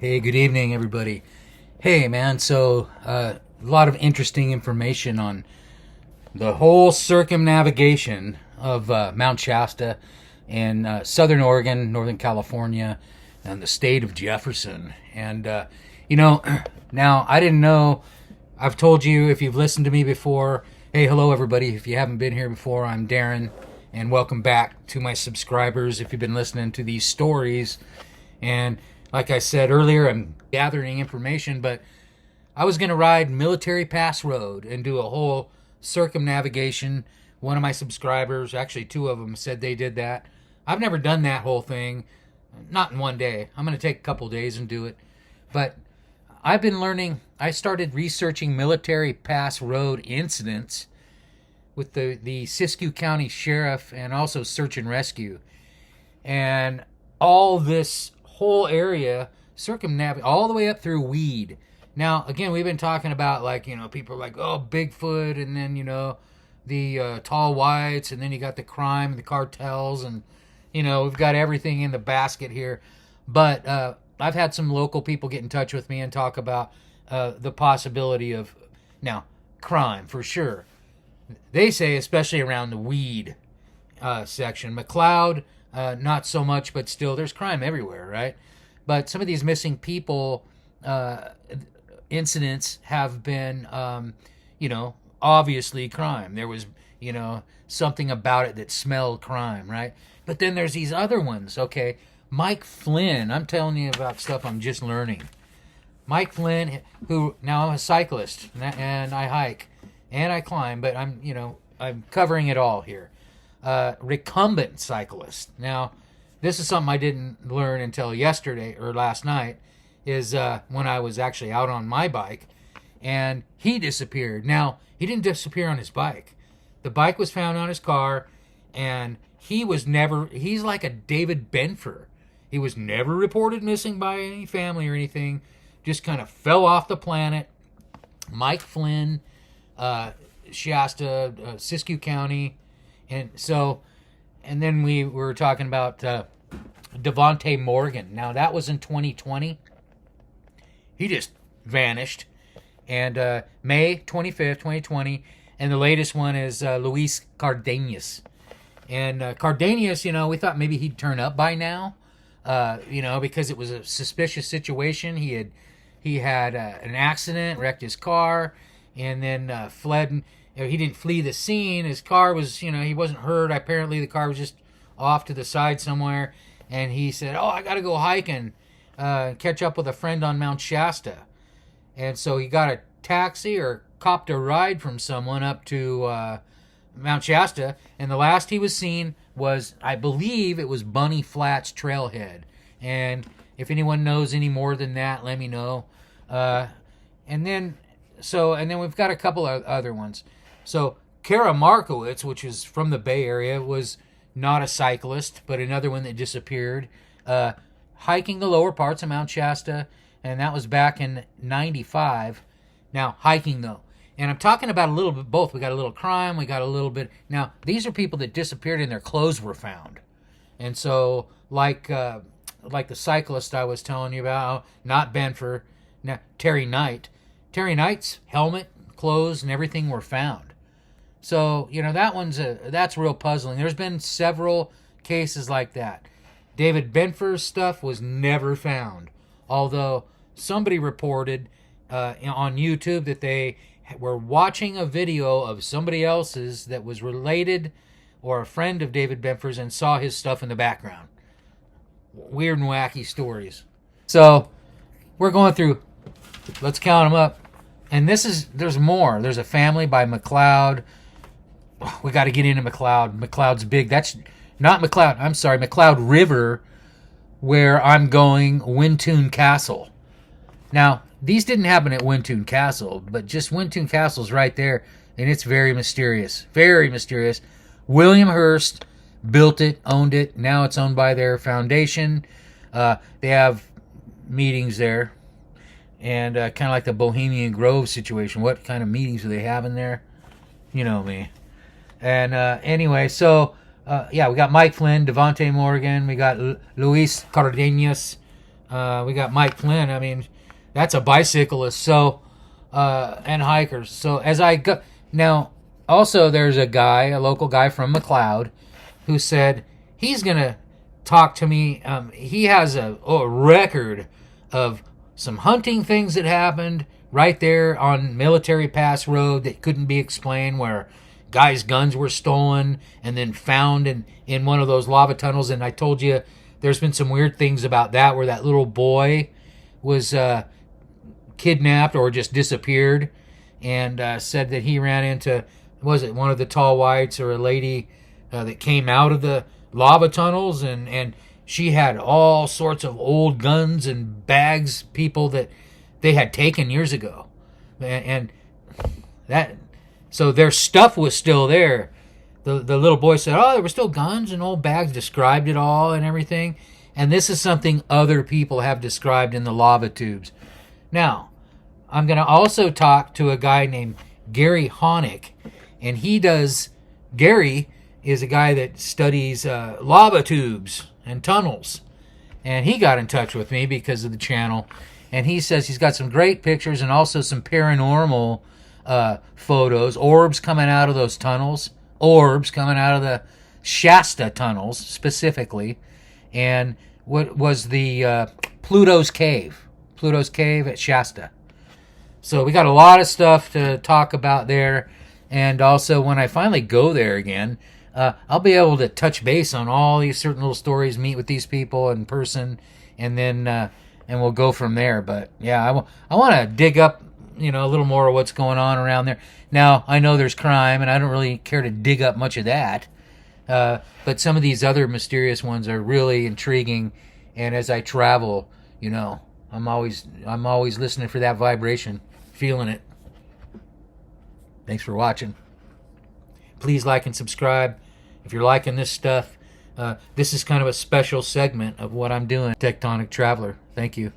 Hey, good evening, everybody. Hey, man, so a lot of interesting information on the whole circumnavigation of Mount Shasta in southern Oregon, northern California, and the state of Jefferson. And, now I didn't know, I've told you if you've listened to me before, hey, hello, everybody. If you haven't been here before, I'm Darren, and welcome back to my subscribers if you've been listening to these stories. And like I said earlier, I'm gathering information, but I was going to ride Military Pass Road and do a whole circumnavigation. One of my subscribers, actually two of them, said they did that. I've never done that whole thing, not in one day. I'm going to take a couple days and do it. But I've been learning, I started researching Military Pass Road incidents with the Siskiyou County Sheriff and also Search and Rescue. And all this whole area circumnavigate all the way up through Weed. Now, again, we've been talking about, like, people are like, oh, Bigfoot, and then, the tall whites, and then you got the crime, the cartels, and, we've got everything in the basket here. But I've had some local people get in touch with me and talk about the possibility of, now, crime, for sure. They say, especially around the Weed section. McLeod, not so much, but still, there's crime everywhere, right? But some of these missing people incidents have been, obviously crime. There was, something about it that smelled crime, right? But then there's these other ones, okay? Mike Flynn, I'm telling you about stuff I'm just learning. Mike Flynn, who, now I'm a cyclist, and I hike, and I climb, but I'm covering it all here. Recumbent cyclist. Now, this is something I didn't learn until yesterday or last night, is when I was actually out on my bike, and he disappeared. Now, he didn't disappear on his bike. The bike was found on his car, and he's like a David Benfer. He was never reported missing by any family or anything, just kind of fell off the planet. Mike Flynn, Shasta, Siskiyou County. And then we were talking about Devontae Morgan. Now, that was in 2020. He just vanished. And May 25th, 2020. And the latest one is Luis Cardenas. And Cardenas, we thought maybe he'd turn up by now, because it was a suspicious situation. He had an accident, wrecked his car, and then fled. He didn't flee the scene. His car was, he wasn't hurt. Apparently, the car was just off to the side somewhere. And he said, oh, I got to go hiking, catch up with a friend on Mount Shasta. And so he got a taxi or copped a ride from someone up to Mount Shasta. And the last he was seen was, I believe it was Bunny Flats Trailhead. And if anyone knows any more than that, let me know. And then we've got a couple of other ones. So Kara Markowitz, which is from the Bay Area, was not a cyclist, but another one that disappeared, hiking the lower parts of Mount Shasta, and that was back in 95. Now, hiking, though. And I'm talking about a little bit both. We got a little crime, we got a little bit. Now, these are people that disappeared and their clothes were found. And so, like the cyclist I was telling you about, not Benfer, now Terry Knight. Terry Knight's helmet, clothes, and everything were found. So, that's real puzzling. There's been several cases like that. David Benfer's stuff was never found. Although somebody reported on YouTube that they were watching a video of somebody else's that was related or a friend of David Benfer's and saw his stuff in the background. Weird and wacky stories. So, we're going through, let's count them up. And there's more. There's a family by McLeod. We got to get into McLeod. McLeod's big. That's not McLeod. I'm sorry, McLeod River, where I'm going, Wintoon Castle. Now, these didn't happen at Wintoon Castle, but just Wintoon Castle's right there, and it's very mysterious. Very mysterious. William Hearst built it, owned it. Now it's owned by their foundation. They have meetings there. And kind of like the Bohemian Grove situation. What kind of meetings do they have in there? You know me. And anyway, so, we got Mike Flynn, Devontae Morgan. We got Luis Cardenas, We got Mike Flynn. I mean, that's a bicyclist. So, and hikers. So as I go now, also there's a local guy from McLeod, who said he's gonna talk to me. He has a record of some hunting things that happened right there on Military Pass Road that couldn't be explained, where guys' guns were stolen and then found in one of those lava tunnels. And I told you there's been some weird things about that, where that little boy was kidnapped or just disappeared, and said that he ran into, was it one of the tall whites or a lady that came out of the lava tunnels, and she had all sorts of old guns and bags, people that they had taken years ago, and that, so their stuff was still there. The little boy said, oh, there were still guns and old bags, described it all and everything. And this is something other people have described in the lava tubes. Now, I'm going to also talk to a guy named Gary Honick, and Gary is a guy that studies lava tubes and tunnels. And he got in touch with me because of the channel. And he says he's got some great pictures and also some paranormal photos, orbs coming out of those tunnels, orbs coming out of the Shasta tunnels specifically, and what was the Pluto's Cave at Shasta. So we got a lot of stuff to talk about there, and also when I finally go there again, I'll be able to touch base on all these certain little stories, meet with these people in person, and then and we'll go from there. But yeah, I want to dig up, a little more of what's going on around there. Now, I know there's crime, and I don't really care to dig up much of that. But some of these other mysterious ones are really intriguing. And as I travel, I'm always listening for that vibration, feeling it. Thanks for watching. Please like and subscribe if you're liking this stuff. This is kind of a special segment of what I'm doing, Tectonic Traveler. Thank you.